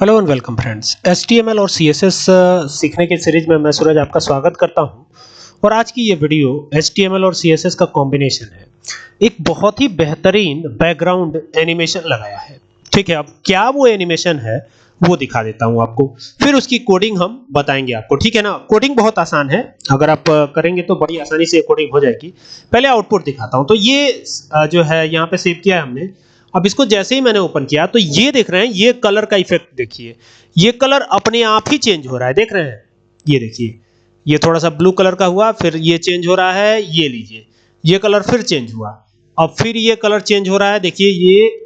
Hello and welcome friends. HTML और CSS सीखने के सीरीज में मैं सूरज आपका स्वागत करता हूं। और आज की ये वीडियो HTML और CSS का कॉम्बिनेशन है। एक बहुत ही बेहतरीन बैकग्राउंड एनिमेशन लगाया है। ठीक है, अब क्या वो एनिमेशन है वो दिखा देता हूं आपको, फिर उसकी कोडिंग हम बताएंगे आपको। ठीक है ना, कोडिंग बहुत आसान है, अगर आप करेंगे तो बड़ी आसानी से कोडिंग हो जाएगी। पहले आउटपुट दिखाता हूं। तो ये जो है यहाँ पे सेव किया है हमने। अब इसको जैसे ही मैंने ओपन किया तो ये देख रहे हैं, ये कलर का इफेक्ट देखिए, ये कलर अपने आप ही चेंज हो रहा है। देख रहे हैं, ये देखिए, ये थोड़ा सा ब्लू कलर का हुआ, फिर ये चेंज हो रहा है, ये लीजिए, ये कलर फिर चेंज हुआ, अब फिर ये कलर चेंज हो रहा है, देखिए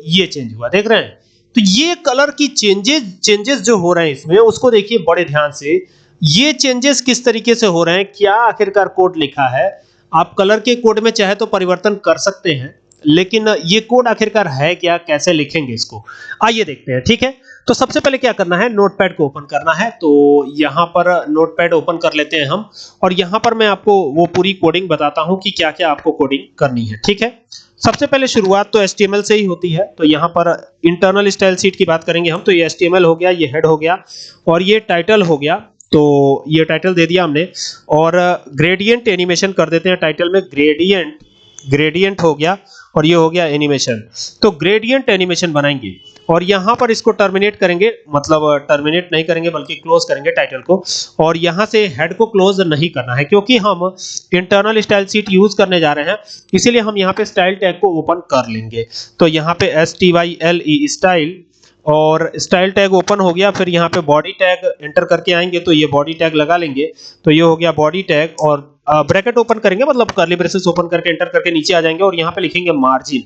ये चेंज हुआ। देख रहे हैं, तो ये कलर की चेंजेस जो हो रहे हैं इसमें, उसको देखिए बड़े ध्यान से। ये चेंजेस किस तरीके से हो रहे हैं, क्या आखिरकार कोड लिखा है। आप कलर के कोड में चाहे तो परिवर्तन कर सकते हैं, लेकिन ये कोड आखिरकार है क्या, कैसे लिखेंगे इसको, आइए देखते हैं। ठीक है, तो सबसे पहले क्या करना है, नोटपैड को ओपन करना है। तो यहां पर नोटपैड ओपन कर लेते हैं हम, और यहां पर मैं आपको वो पूरी कोडिंग बताता हूं कि क्या क्या आपको कोडिंग करनी है। ठीक है, सबसे पहले शुरुआत तो HTML से ही होती है। तो यहां पर इंटरनल स्टाइल शीट की बात करेंगे हम। तो ये HTML हो गया, ये हेड हो गया, और ये टाइटल हो गया। तो ये टाइटल दे दिया हमने, और ग्रेडियंट एनिमेशन कर देते हैं टाइटल में। ग्रेडियंट हो गया, और ये हो गया एनिमेशन। तो ग्रेडियंट एनिमेशन बनाएंगे, और यहां पर इसको टर्मिनेट करेंगे, मतलब टर्मिनेट नहीं करेंगे बल्कि क्लोज करेंगे टाइटल को। और यहां से हेड को क्लोज नहीं करना है, क्योंकि हम इंटरनल स्टाइल शीट यूज करने जा रहे हैं, इसीलिए हम यहां पे स्टाइल टैग को ओपन कर लेंगे। तो यहां पे STYLE स्टाइल, और स्टाइल टैग ओपन हो गया। फिर यहाँ पे बॉडी टैग एंटर करके आएंगे, तो ये बॉडी टैग लगा लेंगे। तो ये हो गया बॉडी टैग, और ब्रैकेट ओपन करेंगे, मतलब कर्ली ब्रेसेस ओपन करके एंटर करके नीचे आ जाएंगे, और यहाँ पे लिखेंगे मार्जिन।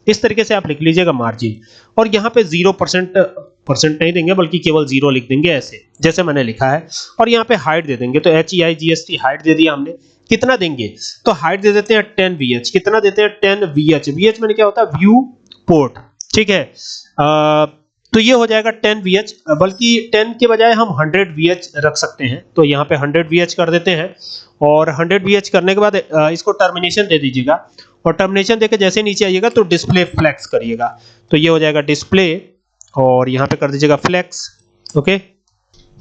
इस तरीके से आप लिख लीजिएगा मार्जिन, और यहाँ पे 0% नहीं देंगे, बल्कि केवल 0 लिख देंगे, ऐसे जैसे मैंने लिखा है। और यहाँ पे हाइट दे देंगे, तो HEIGST हाइट दे दिया हमने। कितना देंगे, तो हाइट दे देते हैं 10 VH। कितना देते हैं, 10 VH। VH मैंने क्या होता है, व्यू पोर्ट। ठीक है, तो ये हो जाएगा 10 VH, बल्कि 10 के बजाय हम 100 VH रख सकते हैं। तो यहाँ पे 100 VH कर देते हैं, और 100 VH करने के बाद इसको टर्मिनेशन दे दीजिएगा। और टर्मिनेशन देके जैसे नीचे आइएगा तो डिस्प्ले फ्लेक्स करिएगा। तो ये हो जाएगा डिस्प्ले, और यहाँ पे कर दीजिएगा फ्लेक्स। ओके,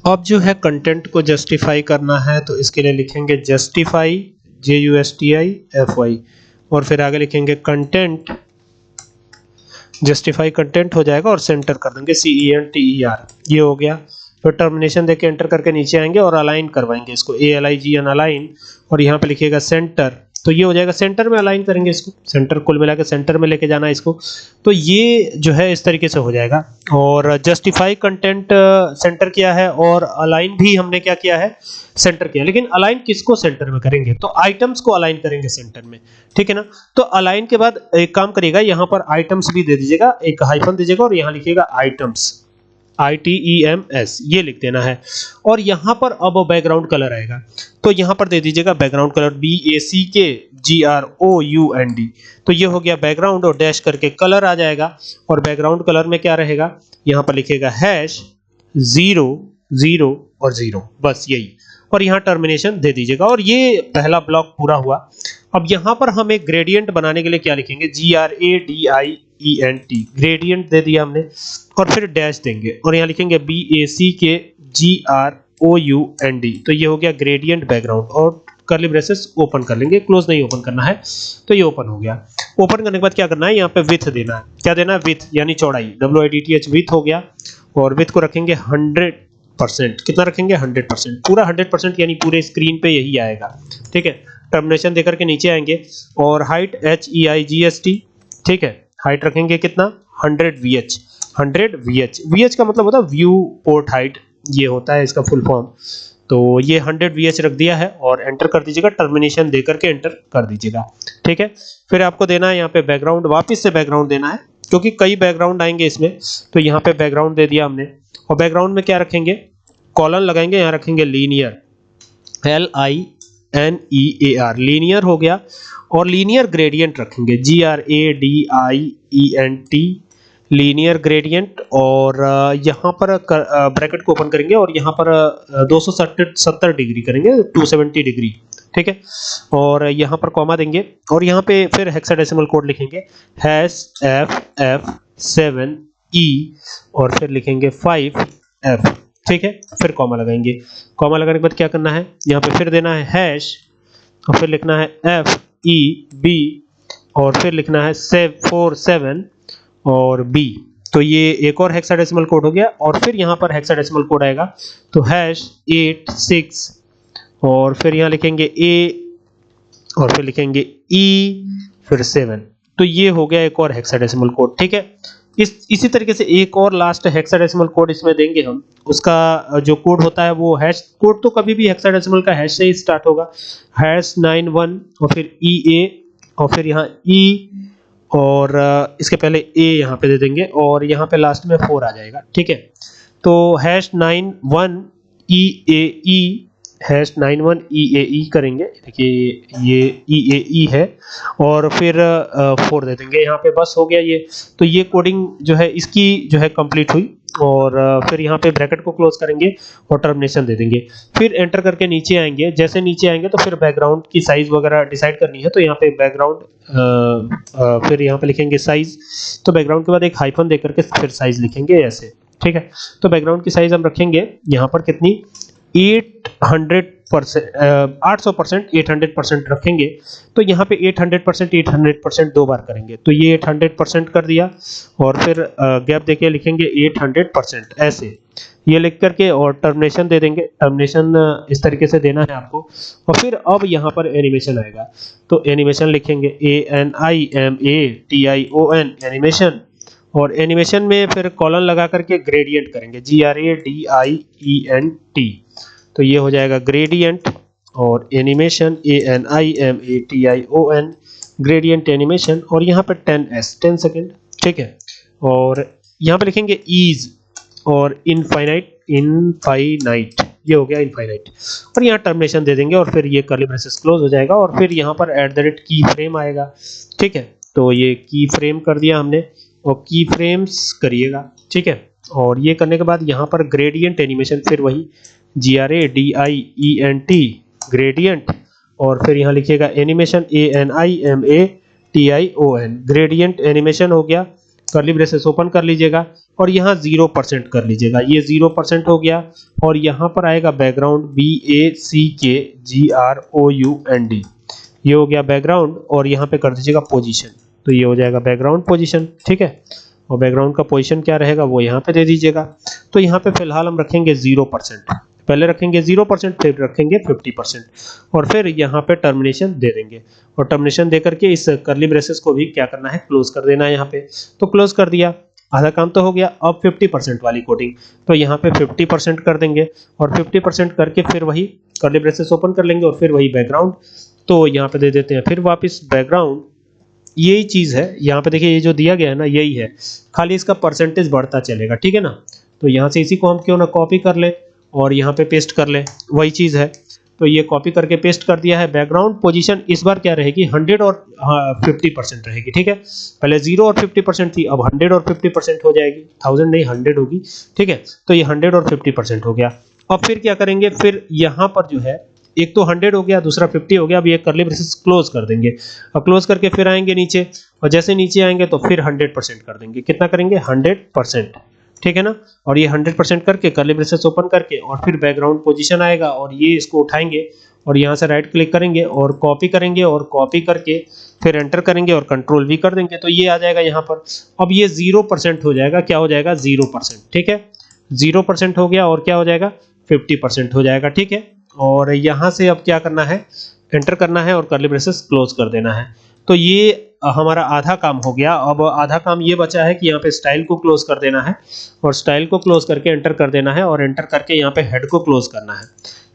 अब जो है कंटेंट को जस्टिफाई करना है, तो इसके लिए लिखेंगे जस्टिफाई, JUSTIFY, और फिर आगे लिखेंगे कंटेंट। जस्टिफाई कंटेंट हो जाएगा, और सेंटर कर देंगे CENTER। ये हो गया। तो टर्मिनेशन देके एंटर करके नीचे आएंगे और अलाइन करवाएंगे इसको, ALIGN अलाइन, और यहाँ पे लिखिएगा सेंटर। तो ये हो जाएगा, सेंटर में अलाइन करेंगे इसको, सेंटर कुल मिला के सेंटर में लेके जाना है इसको। तो ये जो है इस तरीके से हो जाएगा। और जस्टिफाई कंटेंट सेंटर किया है, और अलाइन भी हमने क्या किया है, सेंटर किया। लेकिन अलाइन किसको सेंटर में करेंगे, तो आइटम्स को अलाइन करेंगे सेंटर में। ठीक है ना, तो अलाइन के बाद एक काम करिएगा, यहाँ पर आइटम्स भी दे दीजिएगा, एक हाइफन दीजिएगा, और यहाँ लिखिएगा आइटम्स, ITEMS, ये लिख देना है। और यहाँ पर अब बैकग्राउंड कलर आएगा, तो यहाँ पर दे दीजिएगा बैकग्राउंड कलर BACKGROUND। तो ये हो गया बैकग्राउंड, और डैश करके कलर आ जाएगा। और बैकग्राउंड कलर में क्या रहेगा, यहाँ पर लिखेगा #0 0 और 0, बस यही। और यहाँ टर्मिनेशन दे दीजिएगा, और ये पहला ब्लॉक पूरा हुआ। अब यहाँ पर हम एक ग्रेडियंट बनाने के लिए क्या लिखेंगे, GRADIENT, ग्रेडियंट दे दिया हमने, और फिर डैश देंगे, और यहाँ लिखेंगे BACKGROUND। तो ये हो गया ग्रेडियंट बैकग्राउंड, और कर्ली ब्रेसेस ओपन कर लेंगे, क्लोज नहीं ओपन करना है। तो ये ओपन हो गया। ओपन करने के बाद क्या करना है, यहाँ पे विड्थ देना है। क्या देना है, विड्थ यानी चौड़ाई, WIDTH विड्थ हो गया। और विड्थ को रखेंगे 100%। कितना रखेंगे, 100%, पूरा 100%, यानी पूरे स्क्रीन पे यही आएगा। ठीक है, टर्मिनेशन देकर के नीचे आएंगे, और हाइट HEIGST। ठीक है, हाइट रखेंगे कितना, 100 VH। 100 VH, VH का मतलब होता है व्यू पोर्ट हाइट, ये होता है इसका फुल फॉर्म। तो ये 100 VH रख दिया है, और एंटर कर दीजिएगा, टर्मिनेशन देकर के एंटर कर दीजिएगा। ठीक है, फिर आपको देना है यहाँ पे बैकग्राउंड, वापस से बैकग्राउंड देना है, क्योंकि कई बैकग्राउंड आएंगे इसमें। तो यहाँ पे बैकग्राउंड दे दिया हमने, और बैकग्राउंड में क्या रखेंगे, कॉलन लगाएंगे, यहाँ रखेंगे लीनियर, LINEAR, लीनियर हो गया। और लीनियर ग्रेडियंट रखेंगे, GRADIENT, लीनियर ग्रेडियंट। और यहाँ पर ब्रैकेट को ओपन करेंगे, और यहाँ पर 270 डिग्री करेंगे, 270 डिग्री। ठीक है, और यहाँ पर कॉमा देंगे, और यहाँ पे फिर हेक्साडेसिमल कोड लिखेंगे, #FF7E, और फिर लिखेंगे 5 एफ, ठीक है। फिर कॉमा लगाएंगे, कॉमा लगाने के बाद क्या करना है, यहाँ पे फिर देना है हैश और फिर लिखना है एफ ई बी और फिर लिखना है 47 और बी। तो ये एक और हेक्साडेसिमल कोड हो गया और फिर यहाँ पर हेक्साडेसिमल कोड आएगा तो हैश 86 और फिर यहाँ लिखेंगे ए और फिर लिखेंगे ई फिर 7। तो ये हो गया एक और हेक्साडेसिमल कोड, ठीक है। इसी तरीके से एक और लास्ट हेक्साडेसिमल कोड इसमें देंगे हम। उसका जो कोड होता है वो हैश कोड तो कभी भी हेक्साडेसिमल का हैश से ही स्टार्ट होगा, हैश 91 और फिर ई ए और फिर यहाँ ई और इसके पहले ए यहाँ पे दे देंगे और यहाँ पे लास्ट में 4 आ जाएगा, ठीक है। तो हैश 91 ई ए ई हैश 91 ई ए ई करेंगे, देखिए ये ई ए ई है और फिर 4 दे देंगे यहाँ पे, बस हो गया ये। तो ये कोडिंग जो है इसकी जो है कंप्लीट हुई और फिर यहाँ पे ब्रैकेट को क्लोज करेंगे और टर्मिनेशन दे देंगे। फिर एंटर करके नीचे आएंगे, जैसे नीचे आएंगे तो फिर बैकग्राउंड की साइज वगैरह डिसाइड करनी है। तो यहाँ पे बैकग्राउंड फिर यहाँ पे लिखेंगे साइज, तो बैकग्राउंड के बाद एक हाइफन दे करके फिर साइज लिखेंगे ऐसे, ठीक है। तो बैकग्राउंड की साइज हम रखेंगे यहाँ पर कितनी 800% 800% रखेंगे। तो यहाँ पे 800% दो बार करेंगे तो ये 800% कर दिया और फिर गैप देके लिखेंगे 800% ऐसे, ये लिख करके और टर्मिनेशन दे देंगे। टर्मिनेशन इस तरीके से देना है आपको और फिर अब यहाँ पर एनिमेशन आएगा तो एनिमेशन लिखेंगे ANIMATION एनिमेशन और एनिमेशन में फिर कॉलन लगा करके ग्रेडियंट करेंगे GRADIENT। तो ये हो जाएगा ग्रेडियंट और एनिमेशन ANIMATION ग्रेडियंट एनिमेशन और यहाँ पे 10 सेकेंड, ठीक है। और यहाँ पे लिखेंगे ईज और इनफाइनाइट ये हो गया इनफाइनाइट और यहाँ टर्मिनेशन दे देंगे और फिर ये कर्ली ब्रेसेस क्लोज हो जाएगा और फिर यहाँ पर की फ्रेम आएगा, ठीक है। तो ये की फ्रेम कर दिया हमने और की फ्रेम्स करिएगा, ठीक है। और ये करने के बाद यहाँ पर ग्रेडियंट एनिमेशन फिर वही GRADIENT ग्रेडियंट और फिर यहाँ लिखिएगा एनिमेशन ANIMATION ग्रेडियंट एनिमेशन हो गया। कर्ली ब्रेसेस ओपन कर लीजिएगा और यहाँ 0% कर लीजिएगा, ये 0% हो गया और यहाँ पर आएगा बैकग्राउंड BACKGROUND, ये हो गया बैकग्राउंड और यहाँ पे कर दीजिएगा पोजीशन, तो ये हो जाएगा बैकग्राउंड पोजीशन, ठीक है। और बैकग्राउंड का पोजीशन क्या रहेगा वो यहाँ पे दे दीजिएगा। तो यहाँ पे फिलहाल हम रखेंगे 0%, पहले रखेंगे 0% फिर रखेंगे 50% और फिर यहाँ पे टर्मिनेशन दे देंगे और टर्मिनेशन दे करके इस कर्ली ब्रेसेस को भी क्या करना है क्लोज कर देना है यहाँ पे। तो क्लोज कर दिया, आधा काम तो हो गया। अब 50% वाली कोडिंग तो यहाँ पे 50% कर देंगे और 50% करके फिर वही कर्ली ब्रेसेस ओपन कर लेंगे और फिर वही बैकग्राउंड। तो यहाँ पे दे देते हैं फिर वापस बैकग्राउंड, यही चीज है यहाँ पे देखिए, ये जो दिया गया है ना यही है, खाली इसका परसेंटेज बढ़ता चलेगा, ठीक है ना। तो यहाँ से इसी को हम क्यों ना कॉपी कर ले और यहाँ पे पेस्ट कर ले, वही चीज है। तो ये कॉपी करके पेस्ट कर दिया है। बैकग्राउंड पोजीशन इस बार क्या रहेगी 100 और 50% रहेगी, ठीक है। पहले 0 और 50% थी, अब 100 और 50% हो जाएगी, 1000 नहीं 100 होगी, ठीक है। तो ये 100 और 50% हो गया। अब फिर क्या करेंगे, फिर यहाँ पर जो है एक तो 100 हो गया, दूसरा 50 हो गया। अब ये कर्ली ब्रेसेस क्लोज कर देंगे और क्लोज करके फिर आएंगे नीचे और जैसे नीचे आएंगे तो फिर 100% कर देंगे। कितना करेंगे 100%, ठीक है ना। और ये 100% करके कर्ली ब्रेसेस ओपन करके और फिर बैकग्राउंड पोजीशन आएगा और ये इसको उठाएंगे और यहाँ से राइट क्लिक करेंगे और कॉपी करेंगे और कॉपी करके फिर एंटर करेंगे और कंट्रोल भी कर देंगे। तो ये आ जाएगा यहाँ पर। अब ये 0% हो जाएगा, क्या हो जाएगा 0%, ठीक है। 0% हो गया और क्या हो जाएगा 50% हो जाएगा, ठीक है। और यहाँ से अब क्या करना है, एंटर करना है और कर्ली ब्रेसेस क्लोज कर देना है। तो ये हमारा आधा काम हो गया। अब आधा काम ये बचा है कि यहाँ पे स्टाइल को क्लोज कर देना है और स्टाइल को क्लोज करके एंटर कर देना है और एंटर करके यहाँ पे हेड को क्लोज करना है।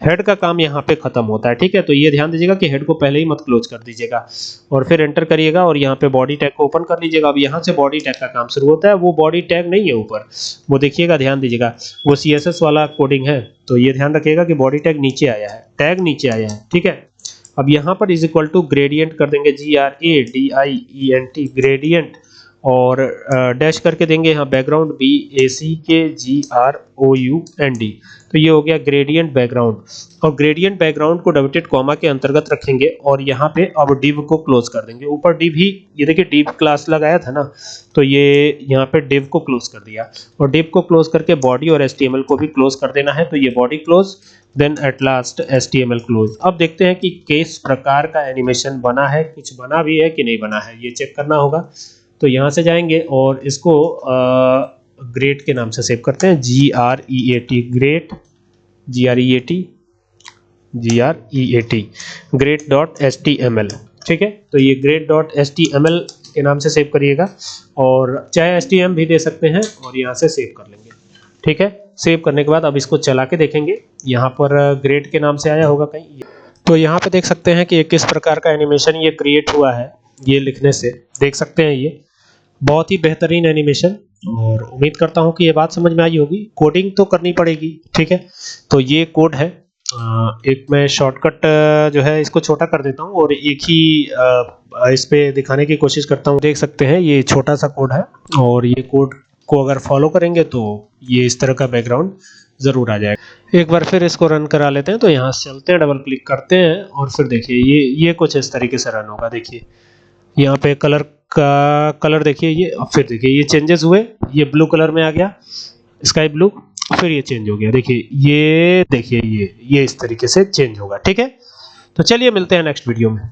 हेड का काम यहाँ पे खत्म होता है, ठीक है। तो ये ध्यान दीजिएगा कि हेड को पहले ही मत क्लोज कर दीजिएगा और फिर एंटर करिएगा और यहाँ पे बॉडी टैग को ओपन कर लीजिएगा। अब यहाँ से बॉडी टैग का काम शुरू होता है। वो बॉडी टैग नहीं है ऊपर, वो देखिएगा, ध्यान दीजिएगा, वो CSS वाला कोडिंग है। तो ये ध्यान रखिएगा कि बॉडी टैग नीचे आया है, टैग नीचे आया है, ठीक है। अब यहाँ पर इज इक्वल टू ग्रेडियंट कर देंगे GRADIENT ग्रेडियंट और डैश करके देंगे यहाँ बैकग्राउंड BACKGROUND। तो ये हो गया ग्रेडियंट बैकग्राउंड, और ग्रेडियंट बैकग्राउंड को डबल कॉमा के अंतर्गत रखेंगे और यहाँ पे अब div को क्लोज कर देंगे। ऊपर div ही, ये देखिए div क्लास लगाया था ना, तो ये यहाँ पे div को क्लोज कर दिया, और div को क्लोज करके बॉडी और HTML को भी क्लोज कर देना है। तो ये body close, then at last HTML close. अब देखते हैं कि किस प्रकार का एनिमेशन बना है, कुछ बना भी है कि नहीं बना है, ये चेक करना होगा। तो यहाँ से जाएंगे और इसको ग्रेट के नाम से सेव करते हैं, GREAT, ग्रेट GREAT great.html। ठीक है, तो ये great.html के नाम से सेव करिएगा, और चाहे htm भी दे सकते हैं, और यहाँ से सेव कर लेंगे। ठीक है, सेव करने के बाद अब इसको चला के देखेंगे, यहाँ पर ग्रेट के नाम से आया होगा कहीं। तो यहाँ पे देख सकते हैं कि किस प्रकार का एनिमेशन ये क्रिएट हुआ है, ये लिखने से देख सकते हैं। ये बहुत ही बेहतरीन एनिमेशन, और उम्मीद करता हूँ कि ये बात समझ में आई होगी। कोडिंग तो करनी पड़ेगी, ठीक है। तो ये कोड है, एक मैं शॉर्टकट जो है इसको छोटा कर देता हूँ और एक ही इस पे दिखाने की कोशिश करता हूँ। देख सकते हैं ये छोटा सा कोड है, और ये कोड को अगर फॉलो करेंगे तो ये इस तरह का बैकग्राउंड जरूर आ जाएगा। एक बार फिर इसको रन करा लेते हैं। तो यहाँ से चलते हैं, डबल क्लिक करते हैं, और फिर देखिए ये कुछ इस तरीके से रन होगा। देखिए यहाँ पे कलर का कलर देखिए ये, फिर देखिए ये चेंजेस हुए, ये ब्लू कलर में आ गया, स्काई ब्लू, फिर ये चेंज हो गया। देखिए ये इस तरीके से चेंज होगा। ठीक है, तो चलिए मिलते हैं नेक्स्ट वीडियो में।